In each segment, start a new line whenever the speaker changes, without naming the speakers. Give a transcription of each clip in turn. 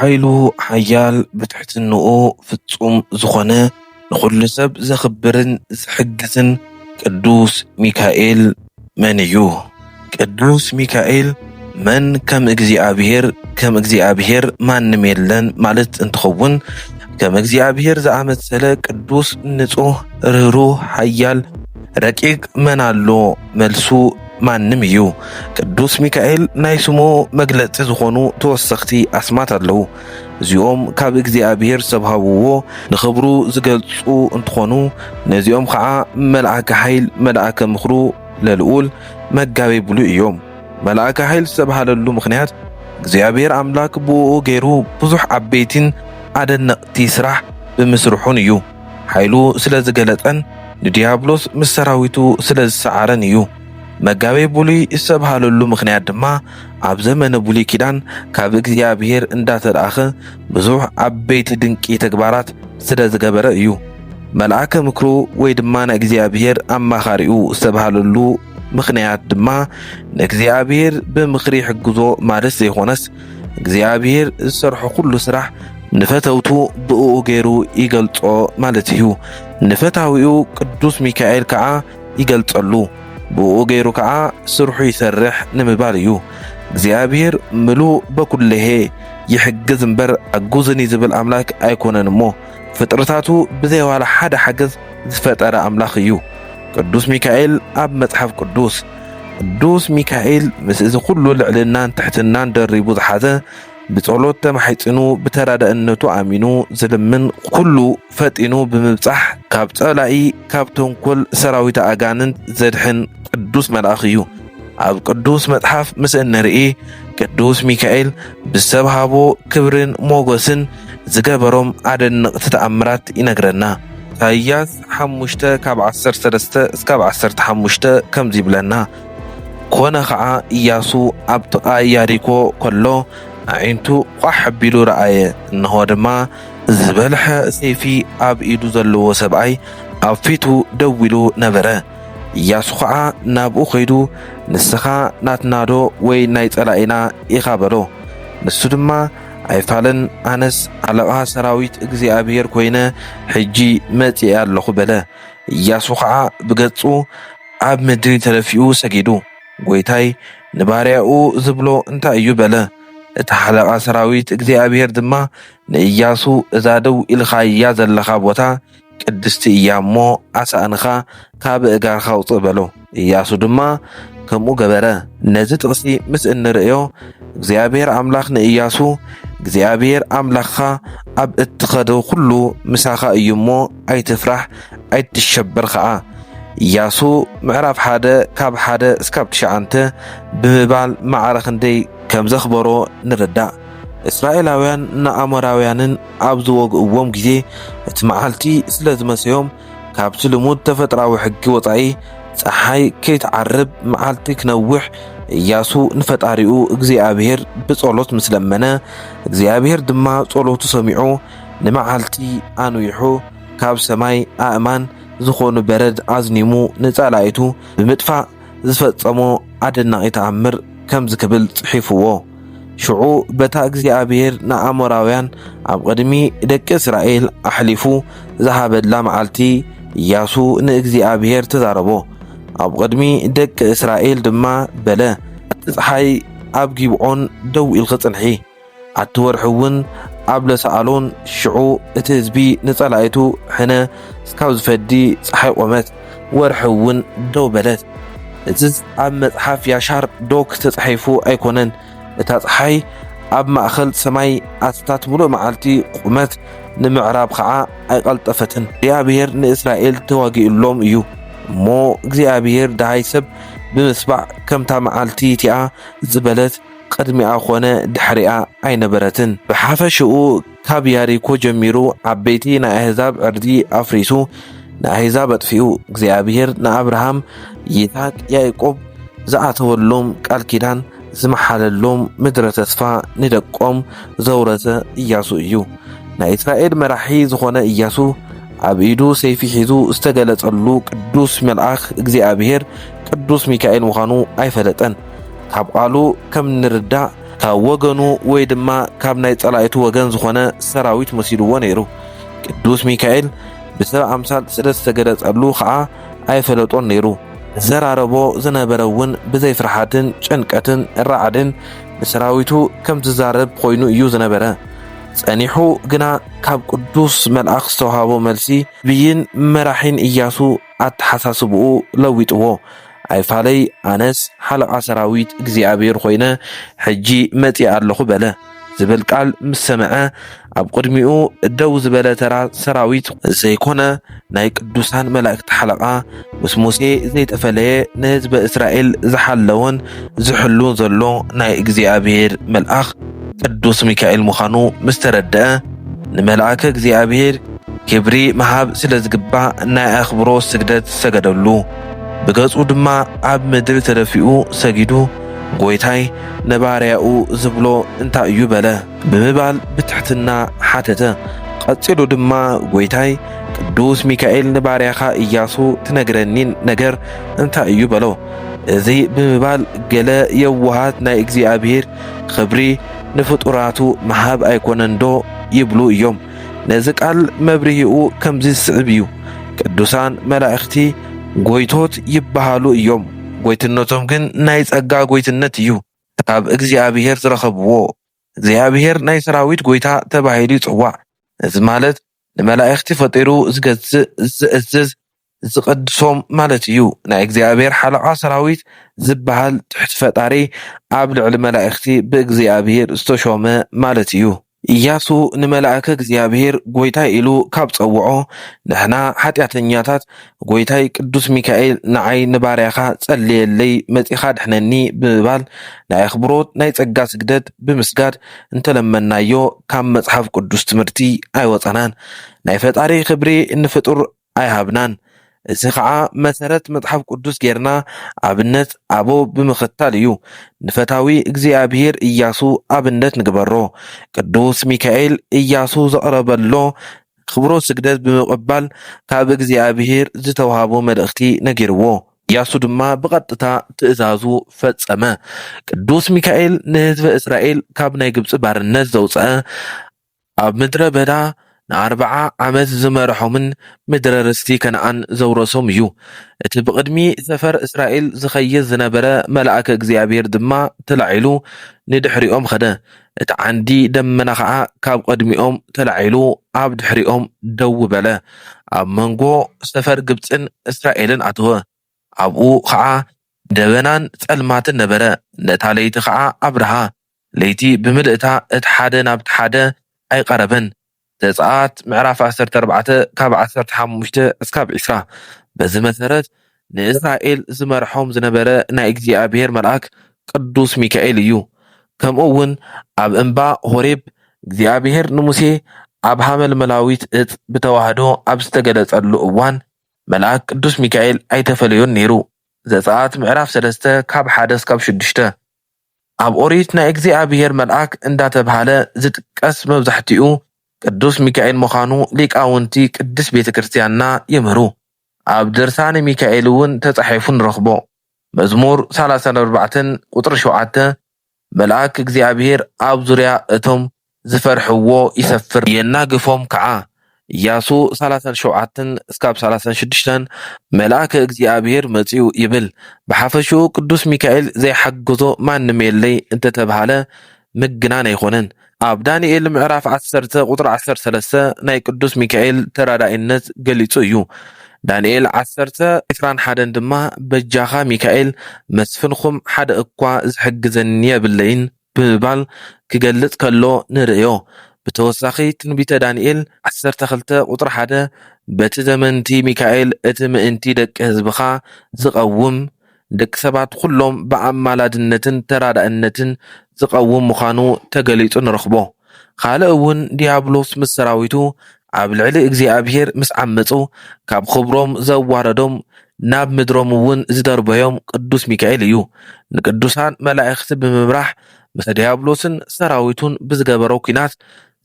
حيلو حيال بتحتنقو فتصوم زخنة نخل سب زخبرن زحجزن قدوس ميكائيل من يوه قدوس ميكائيل من كم اجزي ما نميلن مالت انتخون كم اجزي زعمت سلا قدوس نصوح رهرو حيال رقيق من اللو ملسو ما نميو قدوس ميكائيل نايسمو مجلت زخونو توسختي اسمات اللو زيوم كاب اجزي سبهاوو نخبرو زقلصو انتخونو نزيوم خعا ملعك حيل ملعك مخرو للقول مجابي بلو يوم ملعك حيل سبهاللو مخنيات እግዚአብሔር አምላክ ቦኦ ገይሩ ብዙሕ ዓበይትን አደነቅቲ ስራሕ ብምስርሑን እዩ ኃይሉ ስለዝገለጠን ንዲያብሎስ ምስ ሰራዊቱ ስለዝሰዓረን እዩ መጋቤ ብሉይ እሰብሃለሉ ምኽንያት ድማ ኣብ ዘመነ ብሉይ ኪዳን ካብ እግዚአብሔር እንዳተላኸ ብዙሕ ዓበይቲ ድንቂ ተግባራት ስለዝገበረ እዩ መልአከ ምክሩ ወይ ድማ እግዚአብሔር አማኻሪኡ እሰብሃለሉ ምኽንያት ድማ እግዚአብሔር ብምኽሪ ሕግዞ ማለት ዘይኾነስ እግዚአብሔር ዝሰርሖ ኩሉ ስራሕ ንፈተውቱ ብኡ ገይሩ ይገልጾ ማለት እዩ ንፈታዊኡ ቅዱስ ሚካኤል ከዓ ይገልጸሉ ብኡ ገይሩ ከዓ ስርሑ ይሰርሕ ንምባል እዩ እግዚአብሔር ምሉእ በኩለሄ ይሕግዝ እምበር ኣጉዝኒ ዝብል ኣምላክ ኣይኮነን እሞ ፍጥረታቱ ብዘይዋላ ሓደ ሓገዝ ዝፈጠረ ኣምላኽ እዩ ቅዱስ ሚካኤል ኣብ መጽሐፍ ቅዱስ ሚካኤል ምስ ኩሉ ልዕልናን ትሕትናን ደሪቡ ዝሓዘ ብጸሎት ተማሒጽኑ ብተራዳእነቱ ኣሚኑ ዝልምን ኩሉ ፈጢኑ ብምብጻሕ ካብ ጸላኢ ካብ ተንኰል ሰራዊት ኣጋንንት ዘድሕን ቅዱስ መልአኽ እዩ ኣብ ቅዱስ መጽሐፍ ምስ እንርኢ ቅዱስ ሚካኤል ብሰብሃቦ ክብርን ሞገስን ዝገበሮም ኣደነቕቲ ተኣምራት ይነግረና ኢሳይያስ 5 ካብ 13 እስካብ 15 ከም ዝብለና ኮነ ከዓ ኢያሱ ኣብ ጥቓ ኢያሪኮ ከሎ ዓይንቱ ቋሕ ኣቢሉ ረኣየ እንሆ ድማ ዝበልሐ ሰይፊ ኣብ ኢዱ ዘለዎ ሰብኣይ ኣብ ፊቱ ደው ኢሉ ነበረ ኢያሱ ከዓ ናብኡ ኸይዱ ንስኻ ናትናዶ ወይ ናይ ጸላኢና ኢኻ በሎ ንሱ ድማ ኣይፋለን ኣነስ ኣለቓ ሰራዊት እግዚአብሔር ኮይነ ሕጂ መጽእ ኣለኹ በለ ኢያሱ ከዓ ብገጹ ኣብ ምድሪ ተለፊኡ ሰጊዱ ጎይታይ ንባርያኡ ዝብሎ እንታይ እዩ በለ እቲ ሓለቓ ሰራዊት እግዚአብሔር ድማ ንኢያሱ እዛ ደው ኢልኻያ ዘለኻ ቦታ ቅድስቲ እያ እሞ ኣሳእንኻ ካብ እጋርኻ ውፅእ በሎ ኢያሱ ድማ ከምኡ ገበረ ነዚ ጥቕሲ ምስ እንርእዮ እግዚአብሔር ኣምላኽ ንኢያሱ እግዚአብሔር ኣምላኽኻ ኣብ እትኸዶ ኩሉ ምሳኻ እዩ እሞ ኣይትፍራሕ ኣይትሸበር ከዓ ኢያሱ ምዕራፍ 1 ካብ 1 እስካብ 9 ብምባል ማዕረ ክንደይ ከም ዘኽበሮ ንርዳእ እስራኤላውያን ንኣሞራውያንን ኣብ ዝወግእዎም ግዜ እቲ መዓልቲ ስለ ዝመሰዮም ካብቲ ልሙድ ተፈጥራዊ ሕጊ ወፃኢ ፀሓይ ከይትዓርብ መዓልቲ ክነውሕ ኢያሱ ንፈጣሪኡ እግዚአብሔር ብጸሎት ምስለመነ እግዚአብሔር ድማ ጸሎቱ ሰሚዑ ንመዓልቲ ኣንዊሑ ካብ ሰማይ ኣእማን ዝኾኑ በረድ ኣዝኒሙ ንጸላኢቱ ብምጥፋእ ዝፈጸሞ ኣደናቂ ተኣምር ከም ዝክብል ጽሒፍዎ ሽዑ በታ እግዚአብሔር ንኣሞራውያን ኣብ ቅድሚ ደቂ እስራኤል ኣሕሊፉ ዝሃበላ መዓልቲ ኢያሱ ንእግዚአብሔር ተዛረቦ ኣብ ቅድሚ ደቂ እስራኤል ድማ በለ ፀሓይ ኣብ ጊብዖን ደው ኢልኺ ጽንሒ ኣትወርሕውን ኣብ ለሰኣሎን ሽዑ እቲ ህዝቢ ንጸላኢቱ ሕነ እስካብ ዝፈዲ ፀሓይ ቆመት ወርሕውን ደው በለት እዚ ኣብ መጽሓፍ ያሻር ዶክ ተጻሒፉ ኣይኮነን እታ ፀሓይ ኣብ ማእኸል ሰማይ ኣስታት ሙሉእ መዓልቲ ቁመት ንምዕራብ ከዓ ኣይቐልጠፈትን እግዚአብሔር ንእስራኤል ተዋጊኡሎም እዩ እሞ እግዚአብሔር ዳሃይ ሰብ ብምስባዕ ከምታ መዓልቲ እቲኣ ዝበለት ቅድሚኣ ኾነ ድሕሪኣ ኣይነበረትን ብሓፈሽኡ ካብ ያሪኮ ጀሚሩ ዓበይቲ ናይ ኣሕዛብ ዕርዲ ኣፍሪሱ ንኣሕዛብ ኣጥፊኡ እግዚአብሔር ንኣብርሃም ይስሐቅ ያዕቆብ ዝኣተወሎም ቃል ኪዳን ዝመሓለሎም ምድረ ተስፋ ንደቆም ዘውረሰ ኢያሱ እዩ ናይ እስራኤል መራሒ ዝኾነ ኢያሱ ኣብ ኢዱ ሰይፊ ሒዙ ዝተገለጸሉ ቅዱስ መልአኽ እግዚአብሔር ቅዱስ ሚካኤል ምዃኑ ኣይፈለጠን ካብ ቃሉ ከም ንርዳእ ካብ ወገኑ ወይ ድማ ካብ ናይ ጸላእቱ ወገን ዝኾነ ሰራዊት መሲልዎ ነይሩ። ቅዱስ ሚካኤል ብሰብ ኣምሳል ስለ ዝተገለጸሉ ከዓ ኣይፈለጦን ነይሩ። ዘራረቦ ዝነበረ እውን ብዘይ ፍርሓትን ጭንቀትን ራዕድን ንሰራዊቱ ከም ዝዛረብ ኮይኑ እዩ ዝነበረ። ጸኒሑ ግና ካብ ቅዱስ መልአኽ ዝተውሃቦ መልሲ ብይን መራሒን ኢያሱ ኣተሓሳስብኡ ለዊጥዎ። ኣይፋለይ ኣነስ ሓለቓ ሰራዊት እግዚኣብሔር ኮይነ ሕጂ መጺእ ኣለኹ በለ ዝብል ቃል ምስ ሰምዐ ኣብ ቅድሚኡ ደው ዝበለ ተራ ሰራዊት ዘይኮነ ናይ ቅዱሳን መላእክቲ ሓለቓ ምስ ሙሴ ዘይተፈለየ ንህዝበ እስራኤል ዝሓለወን ዝሕሉን ዘሎ ናይ እግዚኣብሔር መልአኽ ቅዱስ ሚካኤል ምዃኑ ምስ ተረድአ ንመልአከ እግዚኣብሔር ክብሪ መሃብ ስለ ዝግባእ ናይ ኣኽብሮ ስግደት ሰገደሉ። ብገጹ ድማ ኣብ ምድሪ ተደፊኡ ሰጊዱ ጎይታይ ነባርያኡ ዝብሎ እንታይ እዩ በለ ብምባል ብትሕትና ሓተተ። ቀፂሉ ድማ ጎይታይ ቅዱስ ሚካኤል ንባርያኻ ኢያሱ ትነግረኒን ነገር እንታይ እዩ በሎ። እዚ ብምባል ገለ የዋሃት ናይ እግዚኣብሔር ክብሪ ንፍጡራቱ መሃብ ኣይኮነን ዶ ይብሉ እዮም። ነዚ ቃል መብርሂኡ ከምዚ ዝስዕብ እዩ። ቅዱሳን መላእኽቲ ጎይቶት ይበሃሉ እዮም። ጎይትነቶም ግን ናይ ጸጋ ጎይትነት እዩ፣ ካብ እግዚኣብሔር ዝረኸብዎ። እግዚኣብሔር ናይ ሰራዊት ጎይታ ተባሂሉ ይጽዋዕ። እዚ ማለት ንመላእኽቲ ፈጢሩ ዝገዝእ ዝእዝዝ ዝቕድሶም ማለት እዩ። ናይ እግዚኣብሔር ሓለቓ ሰራዊት ዝበሃል ትሕቲ ፈጣሪ ኣብ ልዕሊ መላእኽቲ ብእግዚኣብሔር ዝተሾመ ማለት እዩ። ኢያሱ ንመላእከ እግዚኣብሔር ጎይታይ ኢሉ ካብ ጸውዖ ንሕና ሓጢአተኛታት ጎይታይ ቅዱስ ሚካኤል ንዓይ ንባርያኻ ጸልየለይ መጺኻ ድሕነኒ ብምባል ናይ ኣኽብሮት ናይ ጸጋ ስግደት ብምስጋድ እንተለመናዮ ካብ መጽሓፍ ቅዱስ ትምህርቲ ኣይወፀናን። ናይ ፈጣሪ ክብሪ ንፍጡር ኣይሃብናን። እዚ ከዓ መሰረት መጽሓፍ ቅዱስ ጌርና ኣብነት ኣቦ ብምኽታል እዩ። ንፈታዊ እግዚኣብሔር ኢያሱ ኣብነት ንግበሮ። ቅዱስ ሚካኤል ኢያሱ ዘቕረበሎ ክብሮ ስግደት ብምቕባል ካብ እግዚኣብሔር ዝተውሃቦ መልእኽቲ ነጊርዎ። ኢያሱ ድማ ብቐጥታ ትእዛዙ ፈጸመ። ቅዱስ ሚካኤል ንህዝበ እስራኤል ካብ ናይ ግብፂ ባርነት ዘውፅአ ኣብ ምድረ በዳ ን40 ዓመት ዝመርሖምን ምድረ ርስቲ ከነዓን ዘውረሶም እዩ። እቲ ብቕድሚ ሰፈር እስራኤል ዝኸይድ ዝነበረ መልአከ እግዚኣብሔር ድማ ተላዒሉ ንድሕሪኦም ኸደ። እቲ ዓንዲ ደመና ከዓ ካብ ቅድሚኦም ተላዒሉ ኣብ ድሕሪኦም ደው በለ። ኣብ መንጎ ሰፈር ግብፅን እስራኤልን ኣተወ። ኣብኡ ከዓ ደበናን ጸልማትን ነበረ። ነታ ለይቲ ከዓ ኣብርሃ። ለይቲ ብምልእታ እቲ ሓደ ናብቲ ሓደ ኣይቐረበን። ዘጸአት ምዕራፍ 14 ካብ 15 እስካብ 20። በዚ መሰረት ንእስራኤል ዝመርሖም ዝነበረ ናይ እግዚኣብሔር መልአክ ቅዱስ ሚካኤል እዩ። ከምኡ እውን ኣብ እምባ ሆሬብ እግዚኣብሔር ንሙሴ ኣብ ሃመልመላዊት እጽ ብተዋህዶ ኣብ ዝተገለጸሉ እዋን መልአክ ቅዱስ ሚካኤል ኣይተፈለዮን ነይሩ። ዘጸአት ምዕራፍ 3 ካብ 1 እስካብ 6። ኣብ ኦሪት ናይ እግዚኣብሔር መልአክ እንዳተባሃለ ዝጥቀስ መብዛሕትኡ ቅዱስ ሚካኤል ምዃኑ ሊቃውንቲ ቅድስ ቤተ ክርስቲያንና ይምህሩ። ኣብ ድርሳነ ሚካኤል እውን ተጻሒፉ ንረኽቦ። መዝሙር 34 ቁጥሪ 7 መልአክ እግዚኣብሔር ኣብ ዙርያ እቶም ዝፈርሕዎ ይሰፍር የናግፎም ከዓ። ኢያሱ 37 እስካብ 36 መልአከ እግዚአብሔር መጺኡ ይብል። ብሓፈሽኡ ቅዱስ ሚካኤል ዘይሓግዞ ማንም የለይ እንተተባሃለ ምግናን ኣይኮነን። ኣብ ዳንኤል ምዕራፍ 10 ቁጥሪ 13 ናይ ቅዱስ ሚካኤል ተራዳኢነት ገሊጹ እዩ። ዳንኤል 10:21 ድማ በጃኻ ሚካኤል መስፍንኹም ሓደ እኳ ዝሕግዘኒ የብለይን ብምባል ክገልጽ ከሎ ንርእዮ። ብተወሳኺ ትንቢተ ዳንኤል 12 ቁጥሪ 1 በቲ ዘመንቲ ሚካኤል እቲ ምእንቲ ደቂ ህዝብኻ ዝቐውም ደቂ ሰባት ኩሎም ብኣማላድነትን ተራዳእነትን ዝቐውም ምዃኑ ተገሊጹ ንረኽቦ። ካልእ እውን ዲያብሎስ ምስ ሰራዊቱ ኣብ ልዕሊ እግዚኣብሔር ምስ ዓመፁ ካብ ክብሮም ዘዋረዶም ናብ ምድሮም እውን ዝደርበዮም ቅዱስ ሚካኤል እዩ። ንቅዱሳን መላእኽቲ ብምምራሕ ምስ ዲያብሎስን ሰራዊቱን ብዝገበሮ ኩናት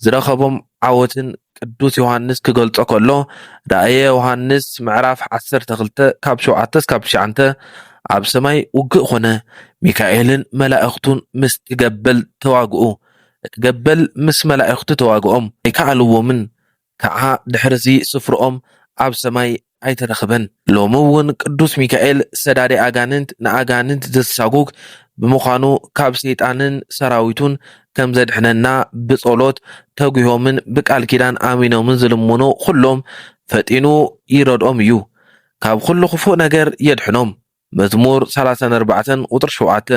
ዝረኸቦም ዓወትን ቅዱስ ዮሐንስ ክገልጾ ከሎ ራእየ ዮሐንስ ምዕራፍ 12 ካብ 7 እስካብ 9 ኣብ ሰማይ ውግእ ኾነ ሚካኤልን መላእኽቱን ምስ ትገበል ተዋግኡ እትገበል ምስ መላእኽቱ ተዋግኦም ኣይከኣልዎምን ከዓ ድሕርዚ ስፍርኦም ኣብ ሰማይ ኣይተረኽበን ሎሚ እውን ቅዱስ ሚካኤል ሰዳዴ ኣጋንንት ንኣጋንንት ዘሳጉግ ብምዃኑ ካብ ሰይጣንን ሰራዊቱን ከም ዘድሕነና ብጸሎት ተጉሆምን ብቃል ኪዳን ኣሚኖምን ዝልምኑ ኩሎም ፈጢኑ ይረድኦም እዩ ካብ ኩሉ ክፉእ ነገር የድሕኖም መዝሙር 34 ቁጥር 7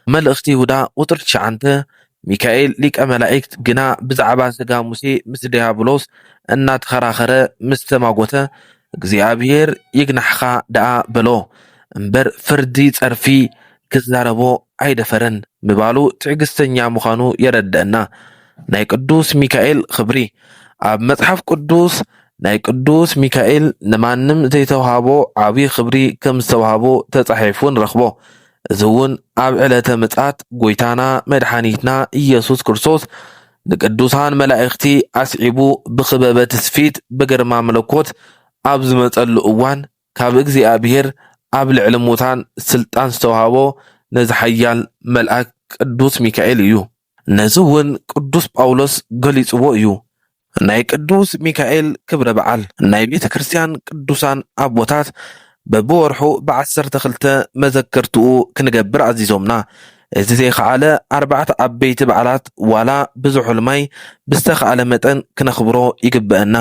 መልእኽቲ ይሁዳ ቁጥር 9 ሚካኤል ሊቀ መላእክት ግና ብዛዕባ ስጋ ሙሴ ምስ ዲያብሎስ እናተኸራኸረ ምስ ተማጎተ እግዚአብሔር ይግናሕኻ ደኣ በሎ እምበር ፍርዲ ጸርፊ ክዛረቦ ኣይደፈረን ምባሉ ትዕግስተኛ ምዃኑ የረድአና ናይ ቅዱስ ሚካኤል ክብሪ ኣብ መጽሓፍ ቅዱስ ናይ ቅዱስ ሚካኤል ንማንም ዘይተውሃቦ ዓብዪ ክብሪ ከም ዝተውሃቦ ተጻሒፉ ንረኽቦ እዚ እውን ኣብ ዕለተ ምጽኣት ጎይታና መድሓኒትና ኢየሱስ ክርስቶስ ንቅዱሳን መላእኽቲ ኣስዒቡ ብኽበበ ትስፊት ብግርማ መለኮት ኣብ ዝመጸሉ እዋን ካብ እግዚኣብሔር ኣብ ልዕሊ ሙታን ስልጣን ዝተውሃቦ ነዚ ሓያል መልአክ ቅዱስ ሚካኤል እዩ ነዚ እውን ቅዱስ ጳውሎስ ገሊጽዎ እዩ ናይ ቅዱስ ሚካኤል ክብረ በዓል ናይ ቤተ ክርስቲያን ቅዱሳን ኣቦታት በብወርሑ ብ12 መዘክርትኡ ክንገብር ኣዚዞምና እዚ ዘይከኣለ 4 ዓበይቲ በዓላት ዋላ ብዙሑልማይ ብዝተኸኣለ መጠን ክነኽብሮ ይግብአና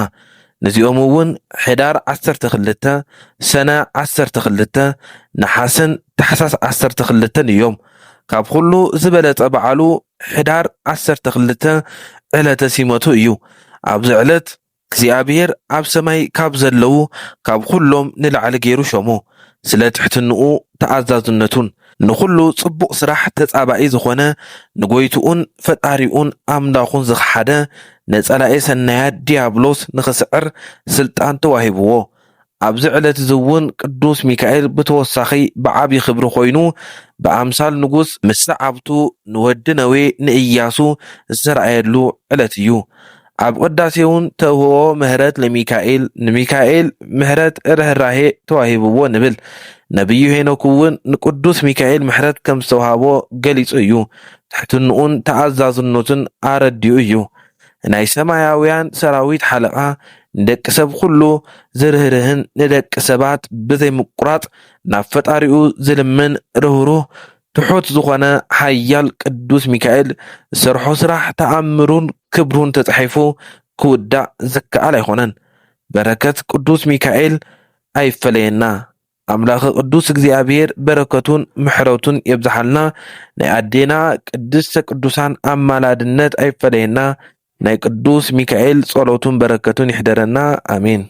ነዚኦም እውን ሕዳር 12 ሰነ 12 ነሓስን ታሕሳስ 12 እዮም ካብ ኩሉ ዝበለጸ በዓሉ ሕዳር 12 ዕለተ ሲመቱ እዩ ኣብዚ ዕለት እግዚአብሔር ኣብ ሰማይ ካብ ዘለዉ ካብ ኩሎም ንላዕሊ ገይሩ ሾሞ ስለ ትሕትንኡ ተኣዛዝነቱን ንኩሉ ጽቡቕ ስራሕ ተጻባኢ ዝኾነ ንጎይትኡን ፈጣሪኡን ኣምላኹን ዝኸሓደ ነጸላኤ ሰናያት ዲያብሎስ ንኽስዕር ስልጣን ተዋሂብዎ ኣብዚ ዕለት እዚ እውን ቅዱስ ሚካኤል ብተወሳኺ ብዓብዪ ክብሪ ኮይኑ ብኣምሳል ንጉስ ምስ ሰዓብቱ ንወዲ ነዌ ንኢያሱ ዝተረኣየሉ ዕለት እዩ ኣብ ቅዳሴ እውን ተውህቦ ምህረት ለሚካኤል ንሚካኤል ምህረት ርህራሄ ተዋሂብዎ ንብል ነቢዩ ሄኖክ እውን ንቅዱስ ሚካኤል ምህረት ከም ዝተውሃቦ ገሊጹ እዩ ትሕትንኡን ተኣዛዝነቱን ኣረዲኡ እዩ ናይ ሰማያውያን ሰራዊት ሓለቓ ንደቂ ሰብ ኩሉ ዝርህርህን ንደቂ ሰባት ብዘይምቁራጽ ናብ ፈጣሪኡ ዝልምን ርህሩህ ትሑት ዝኾነ ሓያል ቅዱስ ሚካኤል ዝሰርሖ ስራሕ ተኣምሩን ክብሩን ተጻሒፉ ክውዳእ ዝከኣል ኣይኾነን በረከት ቅዱስ ሚካኤል ኣይፈለየና ኣምላኽ ቅዱስ እግዚአብሔር በረከቱን ምሕረቱን የብዛሓልና ናይ ኣዴና ቅድስተ ቅዱሳን ኣማላድነት ኣይፈለየና ናይ ቅዱስ ሚካኤል ጸሎቱን በረከቱን ይሕደረና አሜን